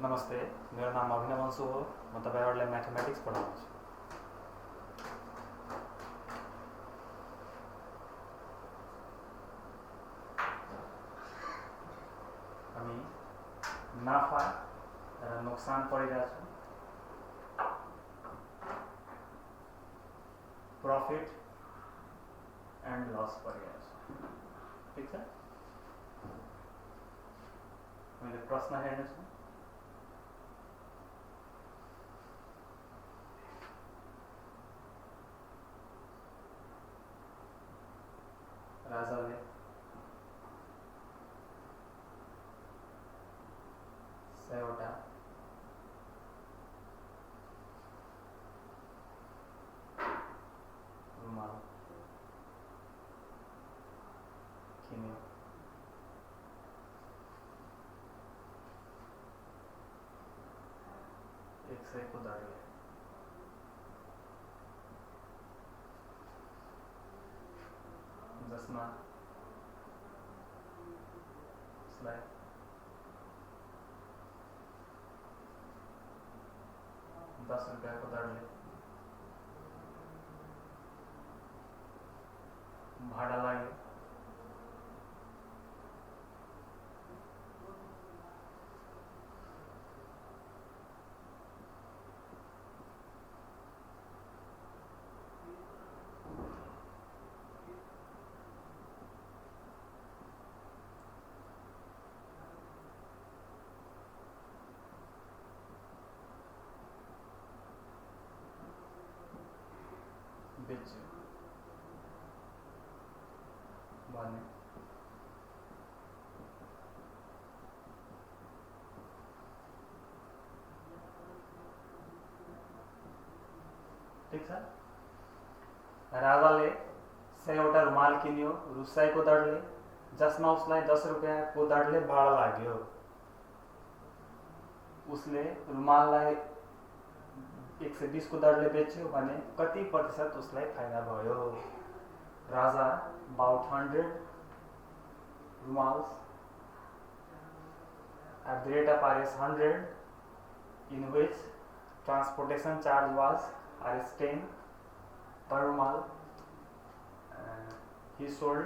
नमस्ते, मेरो नाम अभिनव अंशु हो। म तपाईहरुलाई म्याथमेटिक्स पढाउँछु। हामी नाफा र नोक्सान पढिरहेका छौं। प्रॉफिट एन्ड लस पढिरहेका छौं। ठीक छ? मैले प्रश्न हेर्नुछु। राजाले सयवटा रुमाल किन्यो। एक सयको दरले जसमा उसलाई ₹10 को दरले भाडा लाग्यो। बेच्यो भने ठीक छ। राजाले 100वटा रुमाल किन्यो ₹100 को दरले, जसमा उसलाई ₹10 को दरले भाडा लाग्यो। उसले रुमाललाई 120 को दरले बेच्यो भने कति प्रतिशत उसलाई फाइदा भयो? राजा bought 100 rumals at the rate of Rs 100, in which transportation charge was Rs 10 per rumal. He sold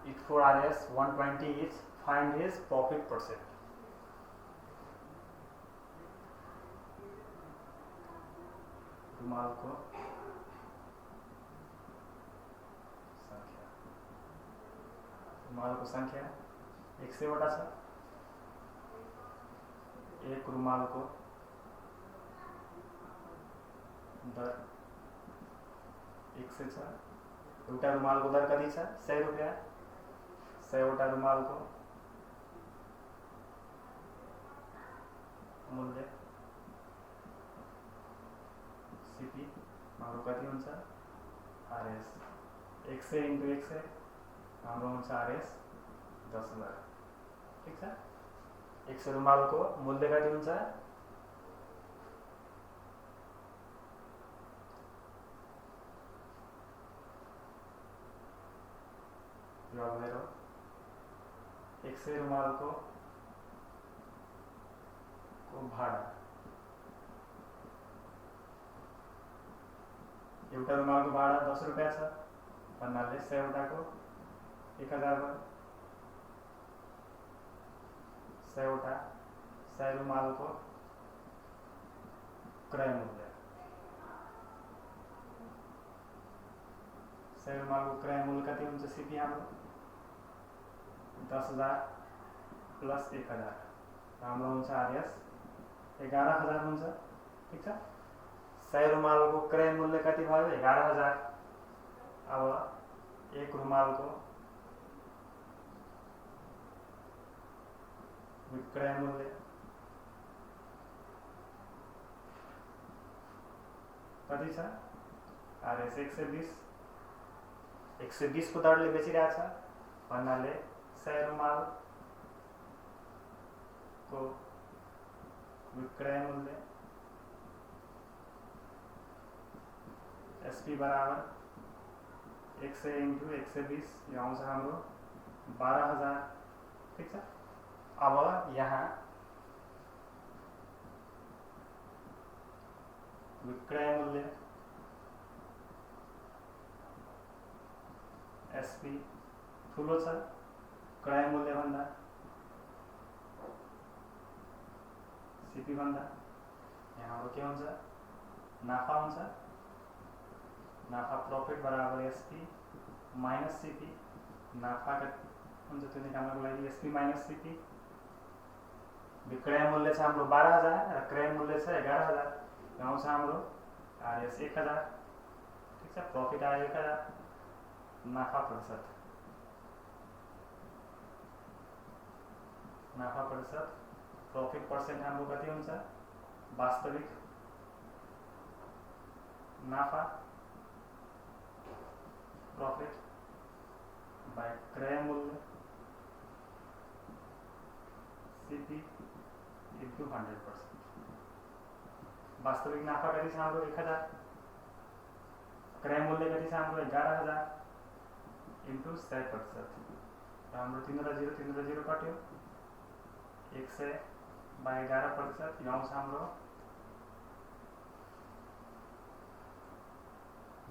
it for Rs 120 each. Find his profit percent. रुमाल को संख्या 100वटा छ। एक रुमाल को दर 100 छ। एउटा रुमाल को दर कति छ? ₹100। 100वटा रुमाल को मूल्य सीपी हाम्रो कति हुन्छ? Rs 100 × 100 हाम्रो हुन्छ Rs 10,000। ठीक छ। 100 रुमाल को मूल्य कति हुन्छ? यो मेरो 100 रुमाल को भाडा, एउटा रुमाल को भाडा ₹10 छ भन्नाले 100वटा को 1000 भयो। 100वटा 100 रुमाल को क्रय मूल्य, 100 रुमाल को क्रय मूल्य कति हुन्छ? सीपी हाम्रो 10,000 प्लस 1000 हाम्रो हुन्छ Rs 11,000 हुन्छ। ठीक छ। 100 रुमाल को क्रय मूल्य कति भयो? 11,000। अब एक रुमाल को विक्रय मूल्य कति छ? Rs 120। 120 को दरले बेचिरहेछ भन्नाले 100 रुमाल को विक्रय मूल्य SP बराबर 100 × 120, यो आउँछ हाम्रो 12,000। ठीक छ। अब यहाँ विक्रय मूल्य एसपी ठुलो छ क्रय मूल्य भन्दा, सीपी भन्दा। यहाँ हाम्रो के हुन्छ, नाफा हुन्छ। नाफा प्रॉफिट बराबर एसपी माइनस सीपी। नाफा हुन्छ त्यो निकाल्नको लागि एसपी माइनस सीपी। विक्रय मूल्य छ हाम्रो 12,000 र क्रय मूल्य छ 11,000। यहाँ आउँछ हाम्रो आरएस 1,000। ठीक छ, प्रॉफिट आयो 1,000। नाफा प्रतिशत, नाफा प्रतिशत प्रॉफिट परसेंट हाम्रो कति हुन्छ, वास्तविक नाफा प्रॉफिट बाय क्रय मूल्य सीपी इंटू 100%। वास्तविक नाफा कति छ हाम्रो 1,000, क्रय मूल्य कति छ हाम्रो 11,000 इंटू 100%। हाम्रो 3 र 0 कट्यो, 100 बाय 11%। यो आउँछ हाम्रो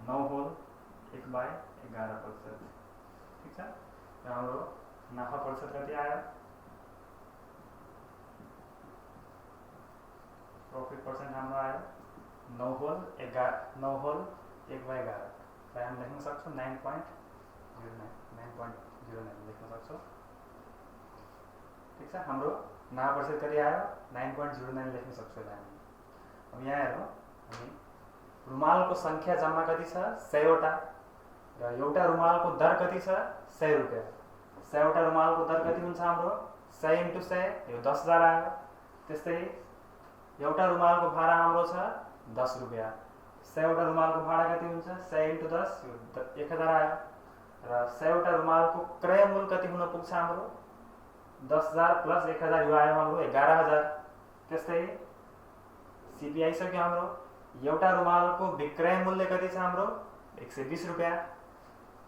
9 होल 1 बाय 11%। ठीक छ, हाम्रो नाफा प्रतिशत कति आयो, प्रॉफिट परसेंट हाम्रो आयो 9 होल 1 बाय 11। तो हम लेख्न सक्छौं 9.09 लेख्न सक्छौं। ठीक छ, हाम्रो नाफा प्रतिशत कति आयो 9.09 लेख्न सक्छौं हामी। अब यहाँ हेरौं, हामी रुमालको संख्या जम्मा कति छ 100 वटा र एउटा रुमालको दर कति छ 100 रुपैयाँ। 100 वटा रुमालको दर कति हुन्छ हाम्रो 100 × 100, यो 10,000 आयो। त्यस्तै एउटा रुमालको भाडा हाम्रो छ 10 रुपैयाँ। 100 वटा रुमालको भाडा कति हुन्छ 100 × 10, यो 1,000 आयो। र 100 वटा रुमालको क्रय मूल्य कति हुन पुग्छ हाम्रो 10,000 प्लस 1,000, यो आयो हाम्रो 11,000। त्यस्तै सीपी आइसक्यो हाम्रो। एउटा रुमालको विक्रय मूल्य कति छ हाम्रो 120 रुपैयाँ।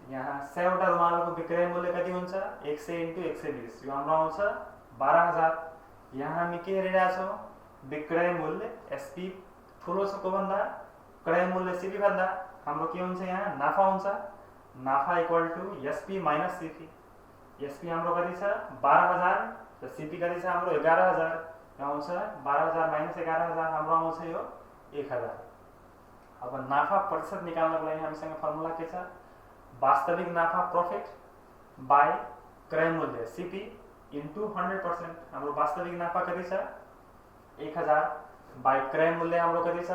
यहाँ 100 वटा रुमालको विक्रय मूल्य कति हुन्छ 100 × 120, यो हाम्रो आउँछ 12,000। यहाँ हामी के हेरिरहेका छौं, विक्रय मूल्य एसपी ठुलो छ को भन्दा, क्रय मूल्य सीपी भन्दा। हाम्रो के हुन्छ यहाँ नाफा हुन्छ, नाफा equal to SP minus CP. SP हाम्रो कति छ 12,000 र सीपी कति छ हाम्रो 11,000। यहाँ आउँछ 12,000 माइनस 11,000, हाम्रो आउँछ यो 1,000। अब नाफा प्रतिशत निकाल्नको लागि हामीसँग फर्मुला के छ, वास्तविक नाफा प्रॉफिट बाय क्रय मूल्य सीपी इंटू 100%। हाम्रो वास्तविक नाफा कति छ 1,000 बाय क्रय मूल्य हाम्रो कति छ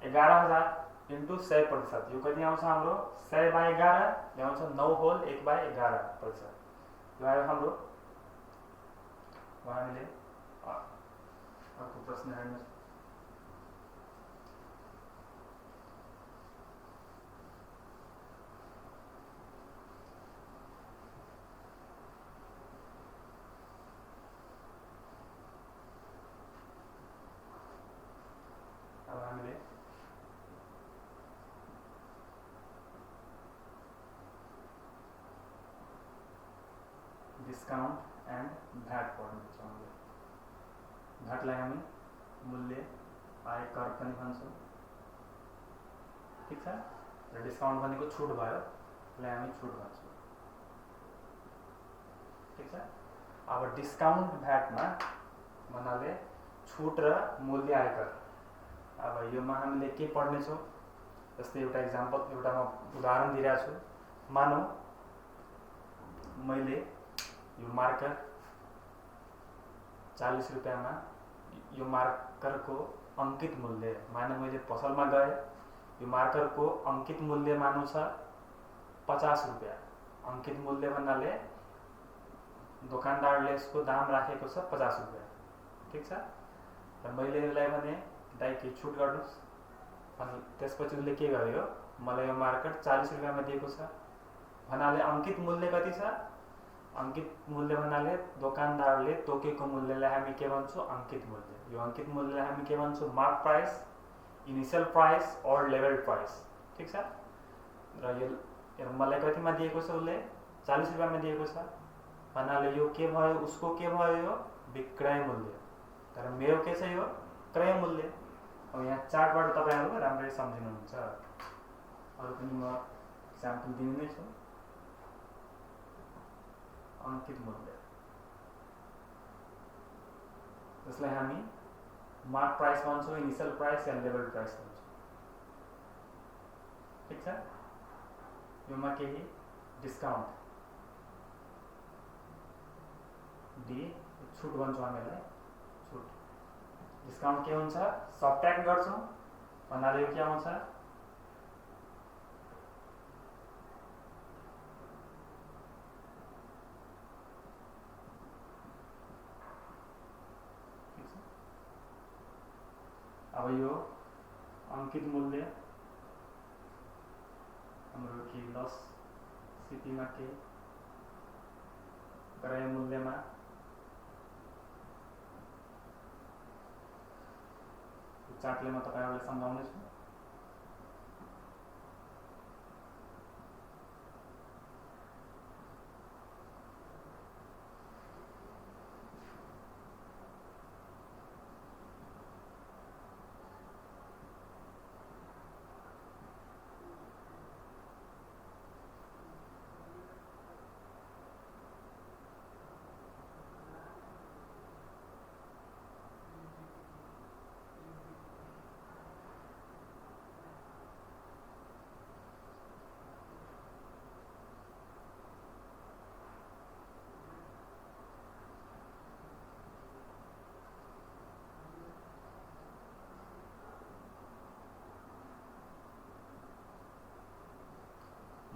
11,000 इंटू 100%। यो कति आउँछ हाम्रो 100 बाय 11, यो आउँछ 9 होल 1 बाय 11%। यो आयो हाम्रो। हामीले अर्को प्रश्न हेर्नुहोस्। अब हामीले डिस्काउंट एंड भैट पढ्नेछौँ। भैटलाई हामी मूल्य आय कर पनि भन्छौँ। ठीक छ, र डिस्काउंट भनेको छुट भयो, त्यसलाई हामी छुट भन्छौँ। ठीक छ, अब डिस्काउंट भैटमा भन्नाले छुट र मूल्य आयकर। अब योमा हामीले के पढ्नेछौँ, जस्तै एउटा एक्जाम्पल, एउटा म उदाहरण दिइरहेको छु। मानौ मैले यो मार्कर 40 रुपैयाँमा, यो मार्करको अंकित मूल्य, मानौ मैले पसलमा गए, यो मार्करको अंकित मूल्य मानौ छ 50 रुपैयाँ। अंकित मूल्य भन्नाले दोकानदारले यसको दाम राखेको छ 50 रुपैयाँ। ठीक छ, र मैले यसलाई भने दाइ के छुट गर्नुस्, अनि त्यसपछि उसले के गर्यो, मलाई यो मार्कर 40 रुपैयाँमा दिएको छ भन्नाले अंकित मूल्य कति छ, अंकित मूल्य भन्नाले दोकानदारले तोकेको मूल्यलाई हामी के भन्छौँ अंकित मूल्य। यो अंकित मूल्यलाई हामी के भन्छौँ मार्क प्राइस, इनिशियल प्राइस और लेभल प्राइस। ठीक छ, र यो मलाई कतिमा दिएको छ, उसले 40 रुपैयाँमा दिएको छ भन्नाले यो के भयो, उसको के भयो यो विक्रय मूल्य, तर मेरो के छ यो क्रय मूल्य। अब यहाँ चार्टबाट तपाईँहरू राम्ररी सम्झिनुहुन्छ। अरू पनि म इक्जाम्पल दिने नै छु। अङ्कित मूल्य जसलाई हामी मार्क प्राइस भन्छौँ, इनिशियल प्राइस या लेभल प्राइस भन्छौँ। ठिक छ। योमा केही डिस्काउन्ट दिए छुट भन्छौँ हामीलाई। छुट डिस्काउन्ट के हुन्छ, सबट्र्याक्ट गर्छौँ भन्नाले यो के आउँछ, अब यो अङ्कित मूल्य हाम्रो के लस सिपीमा के क्रय मूल्यमा चार्टले म तपाईहरुलाई सम्झाउने छु।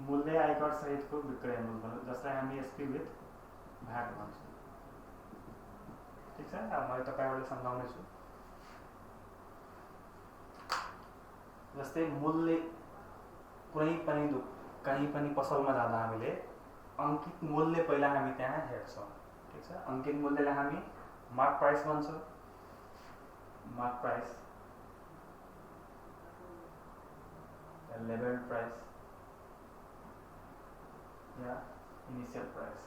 मूल्य आयकर सहितको विक्रय मूल्य जसलाई हामी एसपी विथ भ्याट भन्छौँ। ठीक छ। अब मैले तपाईहरुलाई सम्झाउने छु। जस्तै मूल्य कुनै पनि कहीँ पनि पसलमा जाँदा हामीले अंकित मूल्य पहिला हामी त्यहाँ हेर्छौँ। ठीक छ। अंकित मूल्यलाई हामी मार्क प्राइस भन्छौँ। मार्क प्राइस लेभल प्राइस या इनिशियल प्राइस।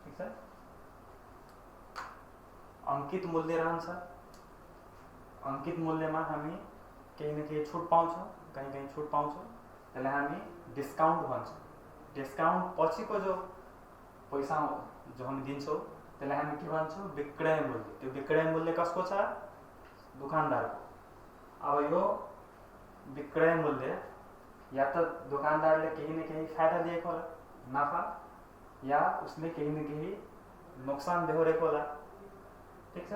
ठीक छ। अंकित मूल्य रहन्छ। अंकित मूल्यमा हामी केही न केही छुट पाउँछौँ, कहीँ छुट पाउँछौँ। त्यसलाई हामी डिस्काउन्ट भन्छौँ। डिस्काउन्ट पछिको जो पैसा जो हामी दिन्छौँ त्यसलाई हामी के भन्छौँ, विक्रय मूल्य। त्यो विक्रय मूल्य कसको छ, दुकानदारको। अब यो विक्रय मूल्य या तो दुकानदारले केही न केही फाइदा दिएको होला, नाफा, या उसले केही न केही नोक्सान बेहोरेको होला। ठीक छ।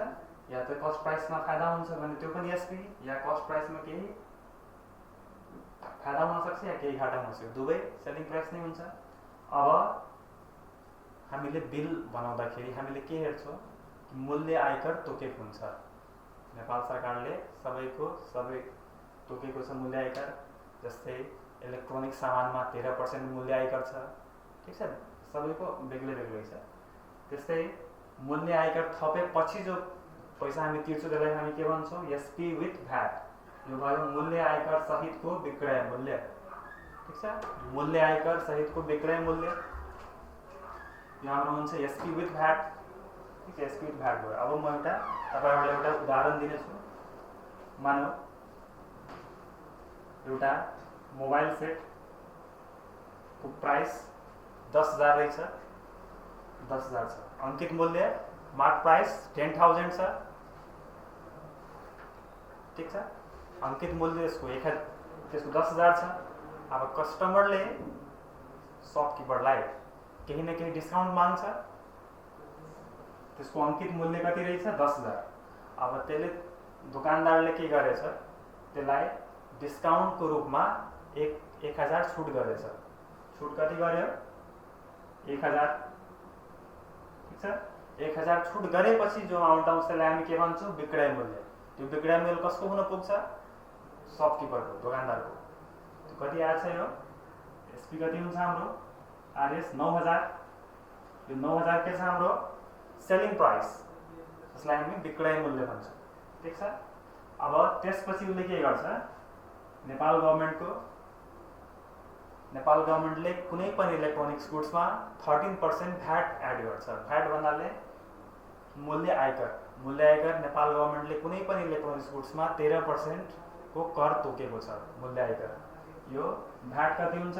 या तो कस्ट प्राइसमा फाइदा हुन्छ भने त्यो पनि एसपी, या कस्ट प्राइसमा केही फाइदा हुन सक्छ या केही घाटा हुन सक्छ, दुवै सेलिङ प्राइस नै हुन्छ। अब हामीले बिल बनाउँदाखेरि हामीले के हेर्छौँ, मूल्य आयकर तोकेको हुन्छ। नेपाल सरकारले सबै तोकेको छ मूल्य आयकर। जस्तै इलेक्ट्रोनिक सामानमा 13% मूल्य आयकर छ। ठीक छ। सबैको बेग्लै बेग्लै छ। त्यस्तै मूल्य आयकर थपेपछि जो पैसा हामी तिर्छौँ त्यसलाई हामी के भन्छौँ, एसपी विथ भ्याट। यो भयो मूल्य आयकर सहितको विक्रय मूल्य। ठीक छ। मूल्य आयकर सहितको विक्रय मूल्य यो हाम्रो हुन्छ एसपी विथ भ्याट। ठीक है। एसपी विथ भ्याट भयो। अब म तपाईहरुलाई एउटा उदाहरण दिने छु। मानौ एउटा मोबाइल सेट को प्राइस 10,000 रहेछ, 10,000 छ। अंकित मूल्य मार्क प्राइस 10,000 छ। ठीक छ। अंकित मूल्य त्यसको 10,000 छ। अब कस्टमरले शपकिपरलाई केही न केही डिस्काउन्ट माग्छ। त्यसको अंकित मूल्य कति रहेछ, 10,000। अब त्यसले दुकानदारले के गरेछ, त्यसलाई डिस्काउन्टको रूपमा 1,000 छुट गरेछ। छुट कति गर्यो, 1,000। ठीक छ। 1,000 छुट गरेपछि जो अमाउन्ट आउँछ त्यसलाई हामी के भन्छौँ, विक्रय मूल्य। त्यो विक्रय मूल्य कसको हुन पुग्छ, शपकिपरको, दुकानदारको। त्यो कति आएछ, यो एसपी कति हुन्छ हाम्रो, आरएस 9,000। यो 9,000 के छ हाम्रो सेलिङ प्राइस, जसलाई हामी विक्रय मूल्य भन्छौँ। ठीक छ। अब त्यसपछि उसले के गर्छ, नेपाल गभर्नमेन्टले कुनै पनि इलेक्ट्रोनिक्स गुड्समा 13% भ्याट एड गर्छ। भ्याट भन्नाले मूल्य आयकर नेपाल गभर्मेन्टले कुनै पनि इलेक्ट्रोनिक्स गुड्समा 13% को कर तोकेको छ। मूल्य आयकर यो भ्याट कति हुन्छ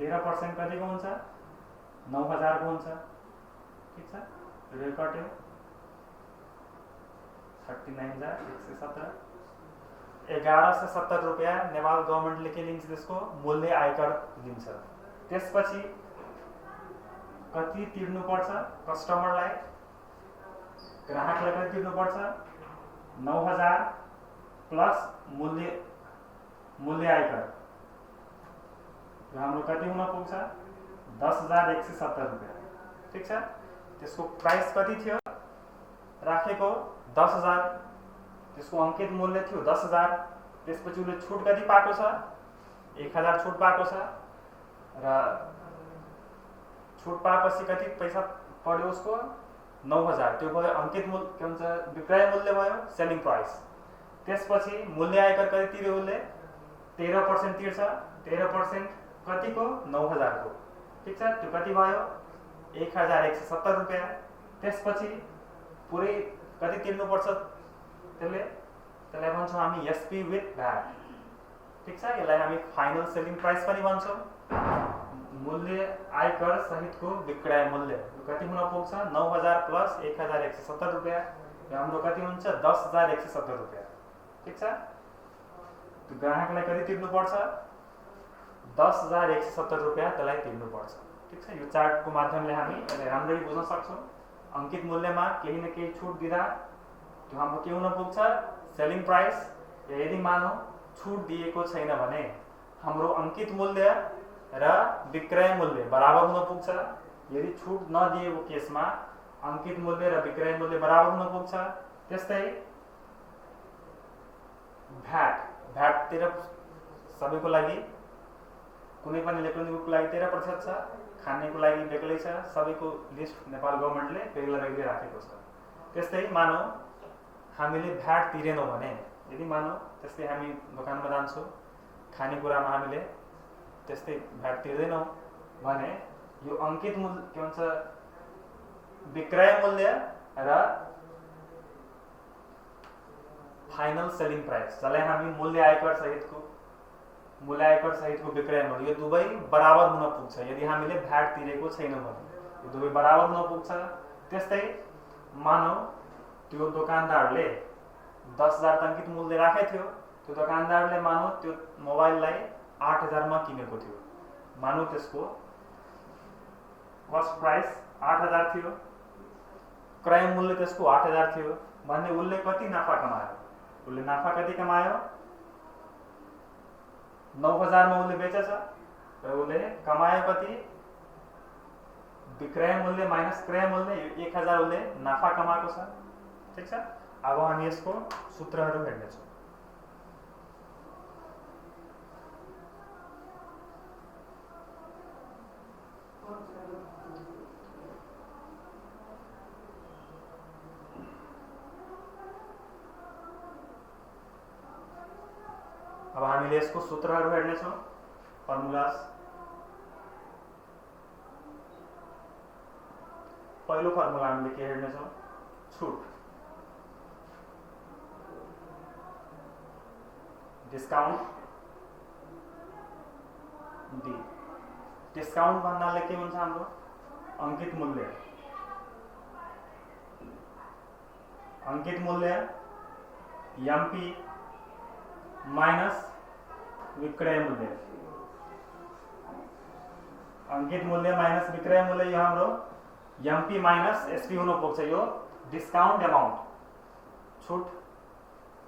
13% कतिको हुन्छ 9000 को हुन्छ। ठीक छ, यो कट्यो 39,170 1170 रुपैयाँ नेपाल गभर्मेन्टले के लिन्छ त्यसको मूल्य आयकर लिन्छ। त्यसपछि कति तिर्नु पर्छ कस्टमरलाई ग्राहकलाई कति तिर्नु पर्छ 9000 प्लस मूल्य आयकर हाम्रो कति हुन पुग्छ 10,170 रुपैयाँ। ठीक छ, त्यसको प्राइस कति थियो राखेको 10,000, त्यसको अंकित मूल्य थियो 10,000। त्यसपछि उसले छुट कति पाएको छ 1,000 छुट पाएको छ र छुट पाएपछि कति पैसा पर्यो उसको 9,000। त्यो भयो अंकित मूल्य के भन्छ विक्रय मूल्य भयो सेलिङ प्राइस। त्यसपछि मूल्य आयकर कति तिर्यो उसले 13% तिर्छ। 13% कतिको 9,000 को। ठीक छ, त्यो कति भयो 1,170 रुपैयाँ। त्यसपछि पुरै कति तिर्नु पर्छ त्यसलाई भन्छौँ हामी एसपी विथ भ्याट। ठीक छ, यसलाई हामी फाइनल सेलिङ प्राइस पनि भन्छौँ। मूल्य आयकर सहितको विक्रय मूल्य कति हुन पुग्छ 9,000 प्लस 1,170 रुपैयाँ, हाम्रो कति हुन्छ 10,170 रुपैयाँ। ठीक छ, त्यो ग्राहकलाई कति तिर्नु पर्छ 10,170 रुपैयाँ त्यसलाई तिर्नु पर्छ। ठीक छ, यो चार्टको माध्यमले हामी यसलाई राम्ररी बुझ्न सक्छौँ। अंकित मूल्यमा केही न केही छुट दिँदा त्यो हाम्रो के हुन पुग्छ सेलिङ प्राइस। यदि मानौ छुट दिएको छैन भने हाम्रो अंकित मूल्य र विक्रय मूल्य बराबर हुन पुग्छ। यदि छुट नदिएको केसमा अंकित मूल्य र विक्रय मूल्य बराबर हुन पुग्छ। त्यस्तै भ्याट 13 सबैको लागि, कुनै पनि इलेक्ट्रोनिक गुड्सको लागि 13% छ, खानेको लागि बेग्लै छ। सबैको लिस्ट नेपाल गभर्मेन्टले बेग्लै राखेको छ। त्यस्तै मानौ हामीले भ्याट तिरेनौँ भने, यदि मानौ त्यस्तै हामी दोकानमा जान्छौँ खानेकुरामा हामीले त्यस्तै भ्याट तिर्दैनौँ भने यो अंकित मूल्य के भन्छ विक्रय मूल्य र फाइनल सेलिङ प्राइस जसलाई हामी मूल्य आयकर सहितको विक्रय मूल्य यो दुवै बराबर हुन पुग्छ। यदि हामीले भ्याट तिरेको छैनौँ भने यो दुवै बराबर हुन पुग्छ। त्यस्तै मानौ त्यो दोकानदारले 10,000 अंकित मूल्य राखेको थियो। त्यो दोकानदारले मानौ त्यो मोबाइललाई 8,000 मा किनेको थियो। मानौ त्यसको कस्ट प्राइस 8,000 थियो, क्रय मूल्य त्यसको 8,000 थियो भने उसले कति नाफा कमायो उसले नाफा कति कमायो 9,000 मा उसले बेचेछ र उसले कमायो कति विक्रय मूल्य माइनस क्रय मूल्य 1,000 उसले नाफा कमाएको छ। ठीक छ, अब हामी यसको सूत्रहरू हेर्नेछौँ। अब हामीले यसको सूत्रहरू हेर्नेछौँ फर्मुलास। पहिलो फर्मुला हामीले के हेर्नेछौँ छुट। Discount D. डिस्काउंट भन्नाले के हुन्छ हाम्रो अंकित मूल्य। अंकित मूल्य एमपी माइनस विक्रय मूल्य। अंकित मूल्य माइनस विक्रय मूल्य यो हाम्रो एमपी माइनस एसपी हुन पुग्छ। यो डिस्काउंट अमाउन्ट छुट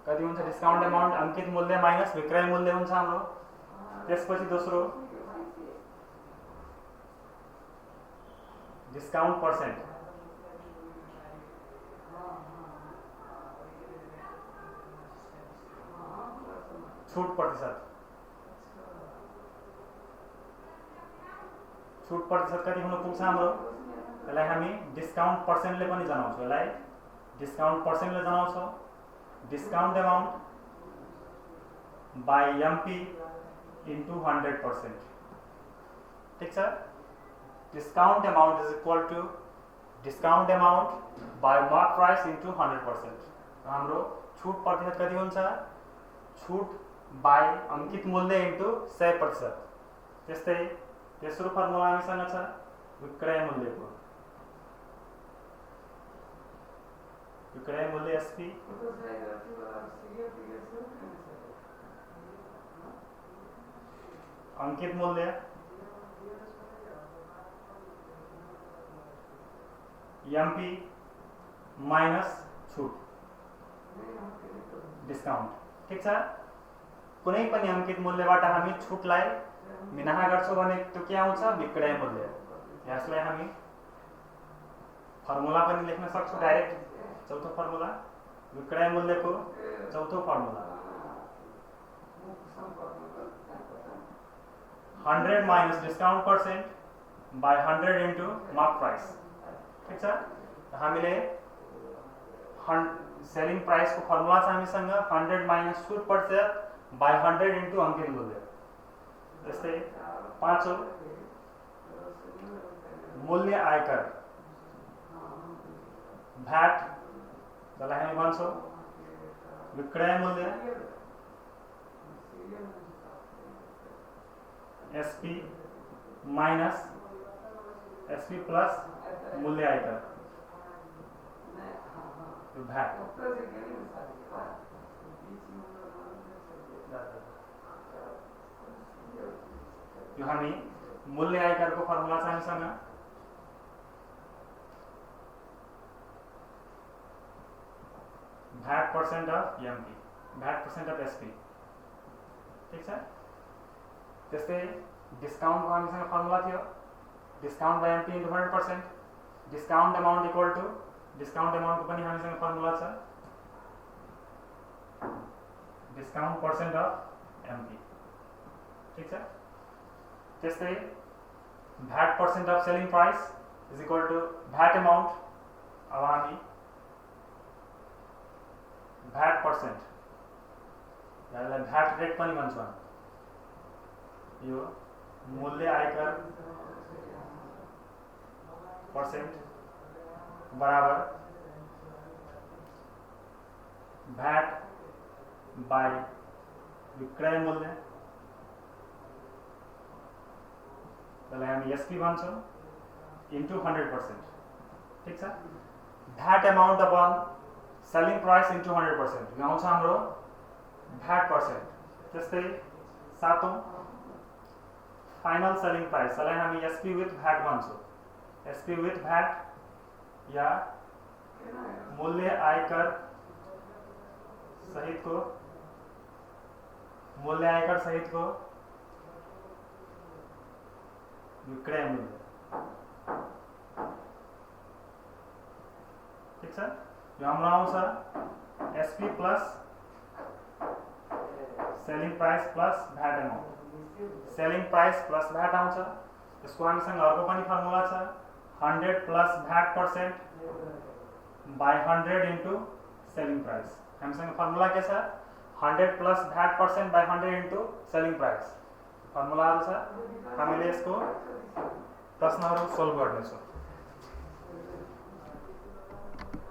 कति हुन्छ डिस्काउंट अमाउन्ट अंकित मूल्य माइनस विक्रय मूल्य हुन्छ हाम्रो। त्यसपछि दोस्रो डिस्काउंट पर्सेंट। छुट प्रतिशत। छुट प्रतिशत कति हुन पुग्छ हाम्रो यसलाई हामी डिस्काउंट पर्सेंटले पनि जनाउँछौँ। यसलाई डिस्काउंट पर्सेंटले जनाउँछौँ। Discount amount by MP into 100%। ठीक छ, discount amount is equal to discount amount by mark price into 100%। हाम्रो छुट प्रतिशत कति हुन्छ? छुट बाई अंकित मूल्य इन्टु 100%। त्यस्तै तेस्रो फर्मुला हामीसँग छ विक्रय मूल्यको। विक्रय मूल्य एसपी अंकित मूल्य एमपी माइनस छुट डिस्काउंट। ठीक छ। कुनै पनि अंकित मूल्यबाट हामी छुटलाई मिनाहा गर्छौं भने त्यो के आउँछ? विक्रय मूल्य। यसलाई हामी फर्मुला पनि लेख्न सक्छौं डाइरेक्ट। चौथो फर्मुला विक्रय मूल्यको चौथो formula 100 minus discount % by 100 into mark price. ठीक छ। हामीले सेलिङ प्राइस को फर्मुला छ हामीसँग 100 माइनस छुट % बाई 100 इन्टु अंकित मूल्य। त्यस्तै पाँचौं मूल्य आयकर भ्याट, जसलाई हामी भन्छौं विक्रय मूल्य एसपी माइनस एसपी प्लस मूल्य आयकर भ्याट। यो हामी मूल्य आयकर को फर्मुला छ हामीसँग VAT % of MP, VAT % of SP. ठीक छ। त्यस्तै डिस्काउंट को हामीसँग फर्मुला थियो discount by MP into 100%। Discount amount equal to discount amount को पनि हामीसँग फर्मुला छ डिस्काउंट % अफ एमपी। ठीक छ। त्यस्तै VAT % of selling price is equal to VAT amount. अब हामी भ्याट %, यसलाई भ्याट रेट पनि भन्छौं। यो मूल्य आयकर % बराबर भ्याट बाई विक्रय मूल्य, जसलाई हामी एसपी भन्छौं इन्टु 100%। ठीक छ। VAT amount upon selling price into 100% यो आउँछ हाम्रो भ्याट %। त्यस्तै सातौं फाइनल सेलिङ प्राइस, जसलाई हामी एसपी विथ भ्याट भन्छौं। एसपी विथ भ्याट या मूल्य आयकर सहित को मूल्य आयकर सहित को विक्रय मूल्य। ठीक छ। यो हाम्रो आउँछ SP plus selling price plus VAT amount. Selling price plus VAT आउँछ। यसको हामीसँग अर्को पनि फर्मुला छ 100 plus VAT % by 100 into selling price. हामीसँग फर्मुला के छ 100 plus VAT % by 100 into selling price. फर्मुलाहरु छ। हामीले यसको प्रश्नहरु सोल्भ गर्नेछौं।